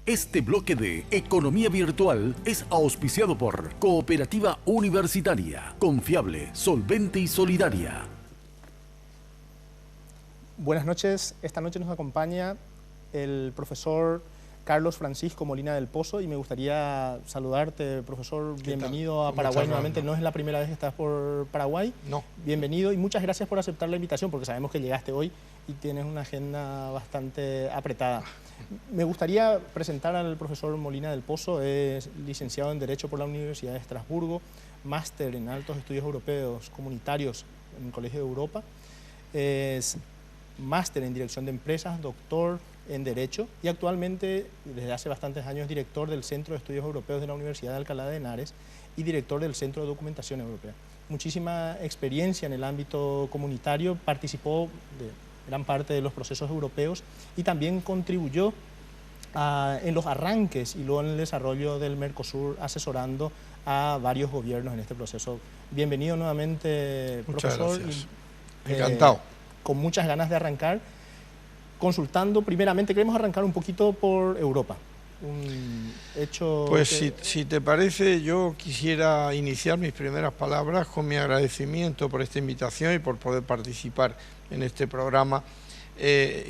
Este bloque de Economía Virtual es auspiciado por Cooperativa Universitaria, confiable, solvente y solidaria. Buenas noches, esta noche nos acompaña el profesor Carlos Francisco Molina del Pozo y me gustaría saludarte, profesor, bienvenido a Paraguay nuevamente. No es la primera vez que estás por Paraguay. No. Bienvenido y muchas gracias por aceptar la invitación porque sabemos que llegaste hoy y tienes una agenda bastante apretada. Me gustaría presentar al profesor Molina del Pozo, es licenciado en Derecho por la Universidad de Estrasburgo, máster en Altos Estudios Europeos Comunitarios en el Colegio de Europa, es máster en Dirección de Empresas, doctor en Derecho y actualmente, desde hace bastantes años, director del Centro de Estudios Europeos de la Universidad de Alcalá de Henares y director del Centro de Documentación Europea. Muchísima experiencia en el ámbito comunitario, participó de gran parte de los procesos europeos y también contribuyó en los arranques y luego en el desarrollo del Mercosur, asesorando a varios gobiernos en este proceso. Bienvenido nuevamente, muchas profesor. Gracias. Encantado. Con muchas ganas de arrancar. Consultando, primeramente, queremos arrancar un poquito por Europa. Un hecho pues si te parece, yo quisiera iniciar mis primeras palabras con mi agradecimiento por esta invitación y por poder participar en este programa.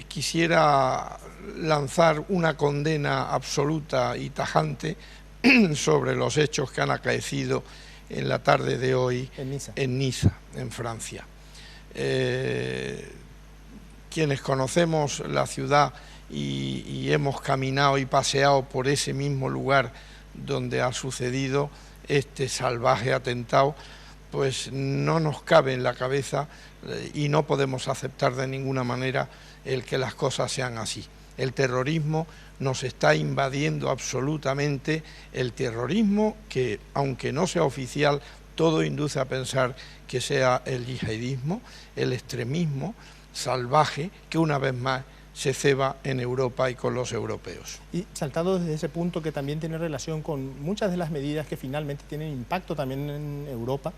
Quisiera lanzar una condena absoluta y tajante sobre los hechos que han acaecido en la tarde de hoy en Niza, en Francia. Quienes conocemos la ciudad y hemos caminado y paseado por ese mismo lugar donde ha sucedido este salvaje atentado, pues no nos cabe en la cabeza y no podemos aceptar de ninguna manera el que las cosas sean así. El terrorismo nos está invadiendo absolutamente, el terrorismo que, aunque no sea oficial, todo induce a pensar que sea el yihadismo, el extremismo salvaje que una vez más se ceba en Europa y con los europeos. Y saltado desde ese punto que también tiene relación con muchas de las medidas que finalmente tienen impacto también en Europa,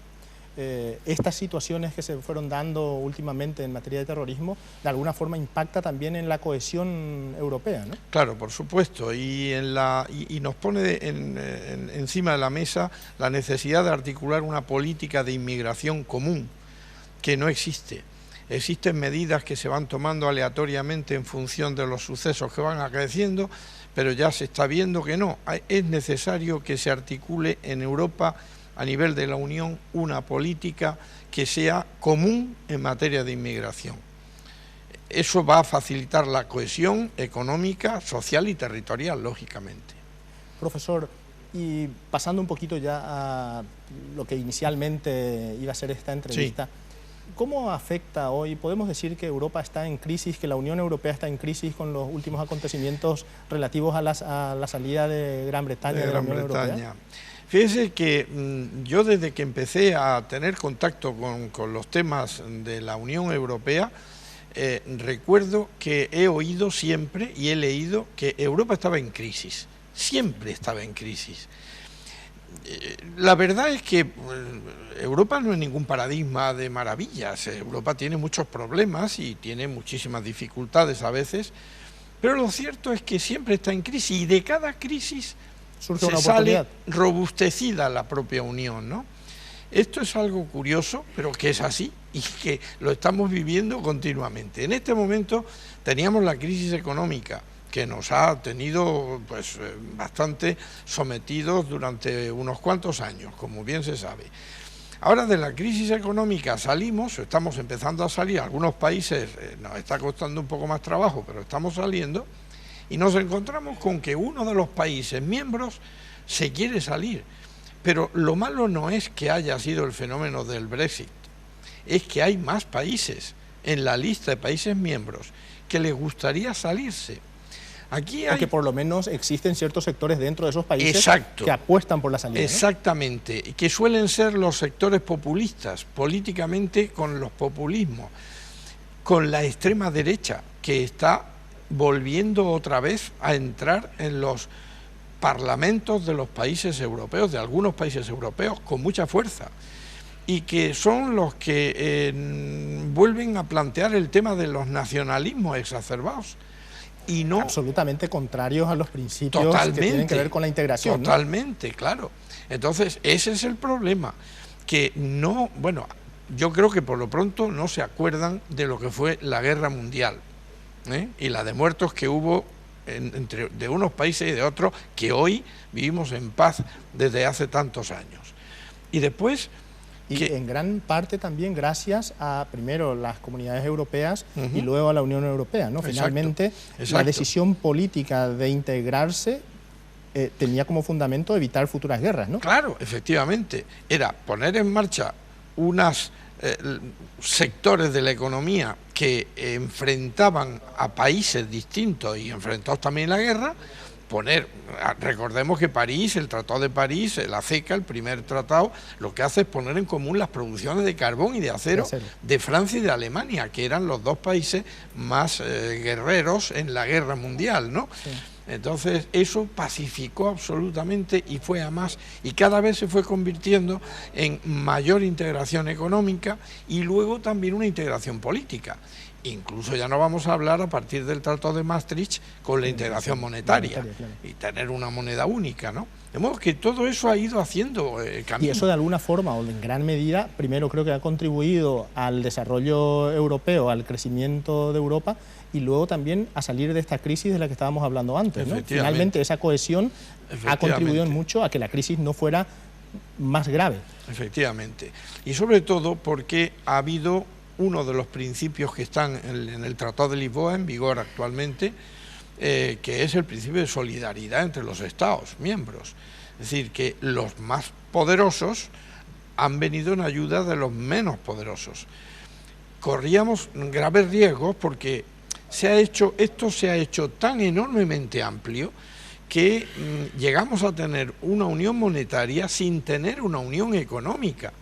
estas situaciones que se fueron dando últimamente en materia de terrorismo, de alguna forma impacta también en la cohesión europea, ¿no? Claro, por supuesto, y nos pone encima de la mesa la necesidad de articular una política de inmigración común que no existe. Existen medidas que se van tomando aleatoriamente en función de los sucesos que van acaeciendo, pero ya se está viendo que no. Es necesario que se articule en Europa, a nivel de la Unión, una política que sea común en materia de inmigración. Eso va a facilitar la cohesión económica, social y territorial, lógicamente. Profesor, y pasando un poquito ya a lo que inicialmente iba a ser esta entrevista, sí. ¿Cómo afecta hoy? Podemos decir que Europa está en crisis, que la Unión Europea está en crisis con los últimos acontecimientos relativos a la salida de Gran Bretaña de la Unión Europea. Fíjese que yo desde que empecé a tener contacto con los temas de la Unión Europea, recuerdo que he oído siempre y he leído que Europa estaba en crisis, siempre estaba en crisis. La verdad es que Europa no es ningún paradigma de maravillas. Europa tiene muchos problemas y tiene muchísimas dificultades a veces, pero lo cierto es que siempre está en crisis y de cada crisis surge una oportunidad. Sale robustecida la propia Unión, ¿no? Esto es algo curioso, pero que es así y que lo estamos viviendo continuamente. En este momento teníamos la crisis económica, que nos ha tenido pues bastante sometidos durante unos cuantos años, como bien se sabe. Ahora de la crisis económica salimos, estamos empezando a salir, algunos países nos está costando un poco más trabajo, pero estamos saliendo, y nos encontramos con que uno de los países miembros se quiere salir. Pero lo malo no es que haya sido el fenómeno del Brexit, es que hay más países en la lista de países miembros que les gustaría salirse. Aquí porque por lo menos existen ciertos sectores dentro de esos países Exacto. que apuestan por la salida, ¿no? Exactamente, y que suelen ser los sectores populistas, políticamente con los populismos, con la extrema derecha, que está volviendo otra vez a entrar en los parlamentos de los países europeos, de algunos países europeos, con mucha fuerza, y que son los que vuelven a plantear el tema de los nacionalismos exacerbados. y no... Absolutamente contrarios a los principios que tienen que ver con la integración. Totalmente, ¿no? Claro. Entonces, ese es el problema, que no, bueno, yo creo que por lo pronto no se acuerdan de lo que fue la guerra mundial, ¿eh? Y la de muertos que hubo entre de unos países y de otros, que hoy vivimos en paz desde hace tantos años. Y después... Y en gran parte también gracias a, primero, las comunidades europeas y luego a la Unión Europea, ¿no? Finalmente, la decisión política de integrarse tenía como fundamento evitar futuras guerras, ¿no? Claro, efectivamente. Era poner en marcha unos sectores de la economía que enfrentaban a países distintos y enfrentados también a la guerra. Recordemos que París, el Tratado de París, la CECA, el primer tratado, lo que hace es poner en común las producciones de carbón y de acero de Francia y de Alemania, que eran los dos países más guerreros en la guerra mundial, ¿no? Sí. Entonces eso pacificó absolutamente y fue a más, y cada vez se fue convirtiendo en mayor integración económica y luego también una integración política. Incluso ya no vamos a hablar a partir del Tratado de Maastricht con la integración monetaria y tener una moneda única, ¿no? De modo que todo eso ha ido haciendo camino. Y eso de alguna forma o en gran medida, primero creo que ha contribuido al desarrollo europeo, al crecimiento de Europa y luego también a salir de esta crisis de la que estábamos hablando antes, ¿no? Finalmente esa cohesión ha contribuido mucho a que la crisis no fuera más grave. Efectivamente. Y sobre todo porque ha habido uno de los principios que están en el Tratado de Lisboa, en vigor actualmente, que es el principio de solidaridad entre los Estados miembros. Es decir, que los más poderosos han venido en ayuda de los menos poderosos. Corríamos graves riesgos porque esto se ha hecho tan enormemente amplio que llegamos a tener una unión monetaria sin tener una unión económica,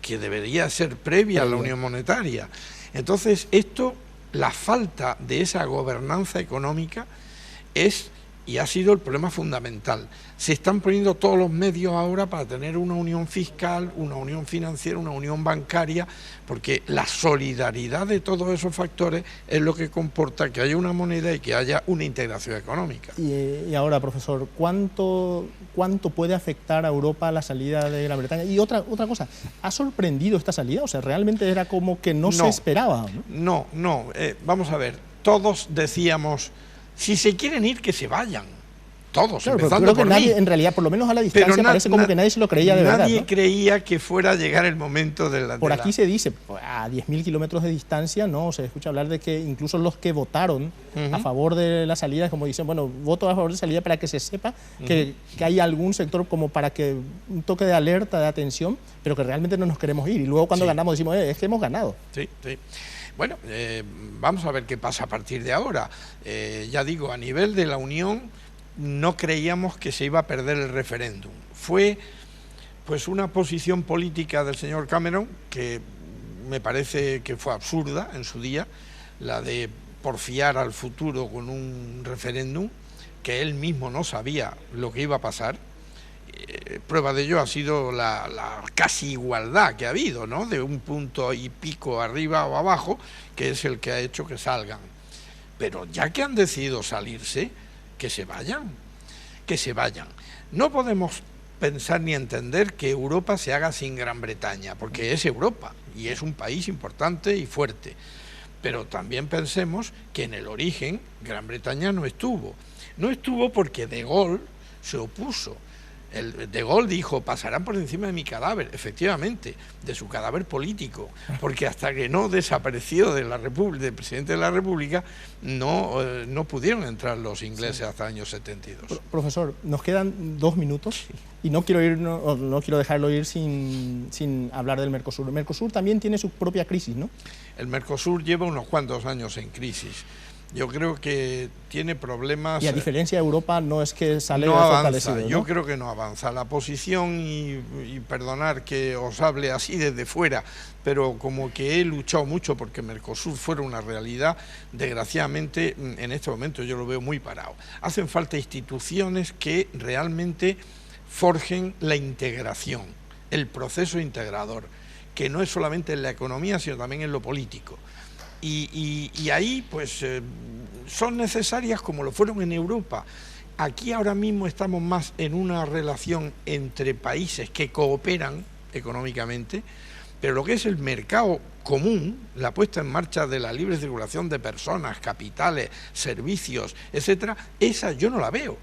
que debería ser previa a la unión monetaria. Entonces, la falta de esa gobernanza económica es y ha sido el problema fundamental. Se están poniendo todos los medios ahora para tener una unión fiscal, una unión financiera, una unión bancaria, porque la solidaridad de todos esos factores es lo que comporta que haya una moneda y que haya una integración económica. Y ahora, profesor, ¿cuánto puede afectar a Europa la salida de Gran Bretaña? Y otra cosa, ¿ha sorprendido esta salida? O sea, realmente era como que no se esperaba, ¿no? No, vamos a ver, todos decíamos, si se quieren ir, que se vayan. Todos, claro, empezando pero creo que nadie, en realidad, por lo menos a la distancia, parece como que nadie se lo creía de verdad. Nadie creía que fuera a llegar el momento de la... Por aquí se dice, a 10.000 kilómetros de distancia, no, se escucha hablar de que incluso los que votaron a favor de la salida, como dicen, bueno, voto a favor de la salida para que se sepa que hay algún sector como para que un toque de alerta, de atención, pero que realmente no nos queremos ir. Y luego cuando ganamos decimos, es que hemos ganado. Sí. Bueno, vamos a ver qué pasa a partir de ahora. Ya digo, a nivel de la Unión no creíamos que se iba a perder el referéndum. Fue pues una posición política del señor Cameron que me parece que fue absurda en su día, la de porfiar al futuro con un referéndum que él mismo no sabía lo que iba a pasar. Prueba de ello ha sido la casi igualdad que ha habido, ¿no? De un punto y pico arriba o abajo, que es el que ha hecho que salgan. Pero ya que han decidido salirse, que se vayan. No podemos pensar ni entender que Europa se haga sin Gran Bretaña, porque es Europa y es un país importante y fuerte. Pero también pensemos que en el origen Gran Bretaña no estuvo. No estuvo porque De Gaulle se opuso. De Gaulle dijo, pasarán por encima de mi cadáver, efectivamente, de su cadáver político, porque hasta que no desapareció de la República, del presidente de la República, no pudieron entrar los ingleses hasta el año 72. Profesor, nos quedan 2 minutos y no quiero dejarlo ir sin hablar del Mercosur. El Mercosur también tiene su propia crisis, ¿no? El Mercosur lleva unos cuantos años en crisis. Yo creo que tiene problemas... Y a diferencia de Europa no es que sale fortalecido, ¿no? Yo creo que no avanza. La posición, y perdonar que os hable así desde fuera, pero como que he luchado mucho porque Mercosur fuera una realidad, desgraciadamente en este momento yo lo veo muy parado. Hacen falta instituciones que realmente forjen la integración, el proceso integrador, que no es solamente en la economía, sino también en lo político. Y ahí pues son necesarias como lo fueron en Europa. Aquí ahora mismo estamos más en una relación entre países que cooperan económicamente, pero lo que es el mercado común, la puesta en marcha de la libre circulación de personas, capitales, servicios, etcétera, esa yo no la veo.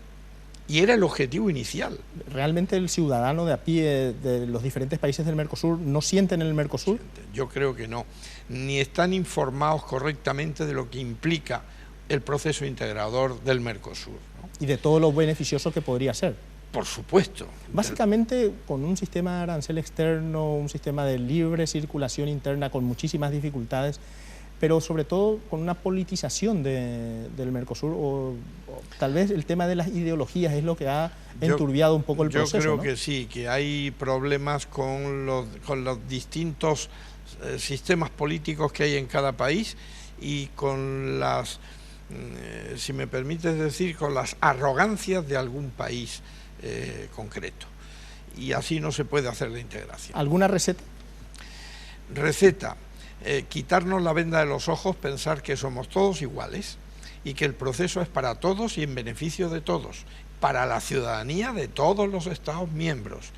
Y era el objetivo inicial. ¿Realmente el ciudadano de a pie de los diferentes países del Mercosur no sienten el Mercosur? Yo creo que no. Ni están informados correctamente de lo que implica el proceso integrador del Mercosur, ¿no? Y de todo lo beneficioso que podría ser. Por supuesto. Básicamente, con un sistema de arancel externo, un sistema de libre circulación interna con muchísimas dificultades, pero sobre todo con una politización del Mercosur, o tal vez el tema de las ideologías es lo que ha enturbiado un poco el proceso. Yo creo, ¿no? que sí, que hay problemas con los distintos sistemas políticos que hay en cada país y con las, si me permites decir, con las arrogancias de algún país concreto. Y así no se puede hacer la integración. ¿Alguna receta? Receta. Quitarnos la venda de los ojos, pensar que somos todos iguales y que el proceso es para todos y en beneficio de todos, para la ciudadanía de todos los Estados miembros.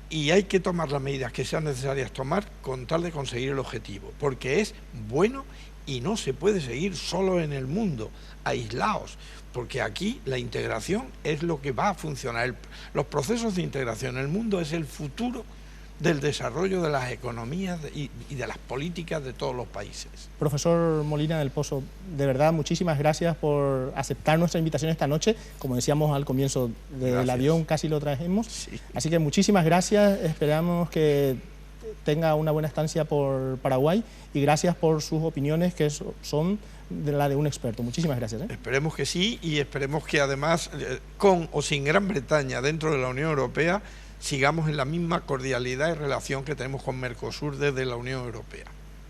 Y hay que tomar las medidas que sean necesarias tomar con tal de conseguir el objetivo, porque es bueno y no se puede seguir solo en el mundo, aislados, porque aquí la integración es lo que va a funcionar. Los procesos de integración en el mundo es el futuro del desarrollo de las economías y de las políticas de todos los países. Profesor Molina del Pozo, de verdad, muchísimas gracias por aceptar nuestra invitación esta noche. Como decíamos al comienzo del avión, casi lo trajimos. Sí. Así que muchísimas gracias, esperamos que tenga una buena estancia por Paraguay y gracias por sus opiniones que son de la de un experto. Muchísimas gracias. Esperemos que sí y esperemos que además, con o sin Gran Bretaña dentro de la Unión Europea, sigamos en la misma cordialidad y relación que tenemos con Mercosur desde la Unión Europea.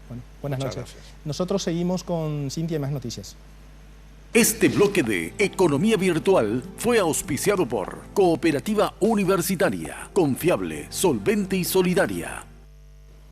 Bueno, buenas noches. Gracias. Nosotros seguimos con Cintia y más noticias. Este bloque de Economía Virtual fue auspiciado por Cooperativa Universitaria, confiable, solvente y solidaria.